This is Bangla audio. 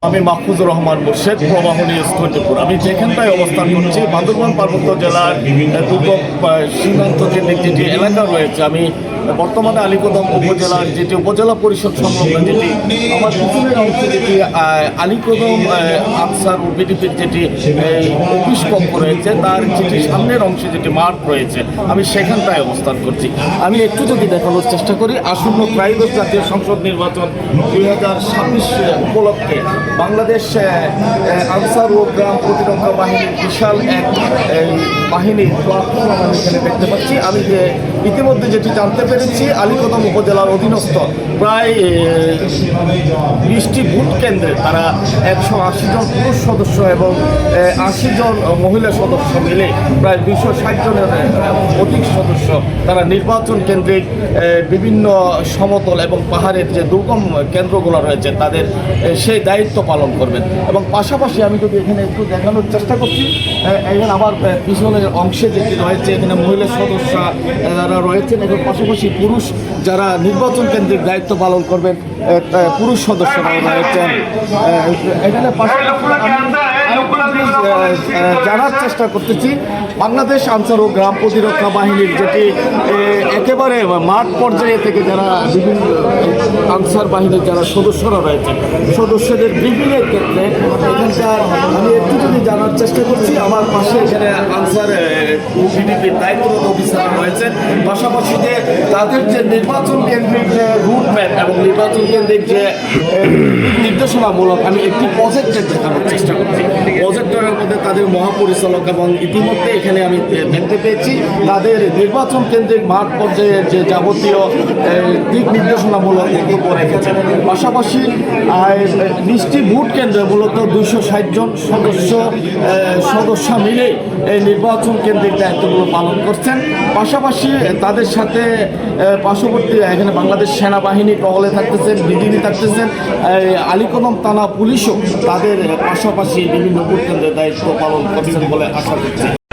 আমি মাহফুজুর রহমান মুর্শেদ, প্রবাহ নিউজ 24। আমি যেখানটায় অবস্থান করছি বান্দরবান পার্বত্য জেলার দুর্গম সীমান্ত কেন্দ্রিক যেটি এলাকা রয়েছে, আমি বর্তমানে আলীকদম উপজেলার যেটি উপজেলা পরিষদ সংলগ্ন যেটি আমার পিছনের অংশে যেটি আলীকদম আনসার ও বিডিপির যেটি অফিস কক্ষ রয়েছে, তার যেটি সামনের অংশে যেটি মাঠ রয়েছে, আমি সেখানটায় অবস্থান করছি। আমি একটু যদি দেখানোর চেষ্টা করি, আসন্ন ত্রয়োদশ জাতীয় সংসদ নির্বাচন 2026 উপলক্ষে বাংলাদেশ আনসার ও গ্রাম প্রতিরক্ষা বাহিনীর বিশাল এক বাহিনীর প্ল্যাটফর্ম আমি এখানে দেখতে পাচ্ছি। আমি যে ইতিমধ্যে যেটি জানতে পেরেছি, আলীকদম উপজেলার অধীনস্থ প্রায় 20টি ভোট কেন্দ্রে তারা 180 জন পুরুষ সদস্য এবং 80 জন মহিলা সদস্য মিলে প্রায় 260 জনের অধিক সদস্য তারা নির্বাচন কেন্দ্রিক বিভিন্ন সমতল এবং পাহাড়ের যে দুর্গম কেন্দ্রগুলো রয়েছে তাদের সেই দায়িত্ব পালন করবেন। এবং পাশাপাশি আমি যদি এখানে একটু দেখানোর চেষ্টা করছি, এখানে আমার পিছনের অংশে যেটি রয়েছে, এখানে মহিলা সদস্য যারা রয়েছেন এবং পাশাপাশি পুরুষ যারা নির্বাচন কেন্দ্রিক দায়িত্ব পালন করবেন, পুরুষ সদস্যরাও রয়েছেন এখানে। জানার চেষ্টা করতেছি, বাংলাদেশ আনসার ও গ্রাম প্রতিরক্ষা বাহিনীর যেটি একেবারে মাঠ পর্যায়ে থেকে যারা বিভিন্ন আনসার বাহিনীর যারা সদস্যরা রয়েছেন, সদস্যদের ব্রিফিংয়ের ক্ষেত্রে এখানকার আমি একটু যদি জানার চেষ্টা করছি, আমার পাশে এখানে আনসার বিডিপির দায়িত্বরত অফিসাররা রয়েছেন, পাশাপাশি যে তাদের যে নির্বাচন কেন্দ্রিক রুট ম্যাপ এবং নির্বাচন কেন্দ্রিক যে নির্দেশনামূলক আমি একটি প্রজেক্টের দেখানোর চেষ্টা করছি। প্রজেক্টরের মধ্যে তাদের মহাপরিচালক এবং ইতিমধ্যে এখানে আমি দেখতে পেয়েছি তাদের নির্বাচন কেন্দ্রিক মাঠ পর্যায়ে যে যাবতীয় দিক নির্দেশনামূলক বক্তব্য রেখেছেন। পাশাপাশি 20টি ভোট কেন্দ্রে মূলত 260 জন সদস্য মিলে এই নির্বাচন কেন্দ্রিক দায়িত্বগুলো পালন করছেন। পাশাপাশি তাদের সাথে পার্শ্ববর্তী এখানে বাংলাদেশ সেনাবাহিনী টহলে থাকতেছেন, বিজিবি থাকতেছেন, আলীকদম থানা পুলিশও তাদের পাশাপাশি বিভিন্ন ভোট কেন্দ্রের দায়িত্ব পালন করছেন বলে আশা করছি।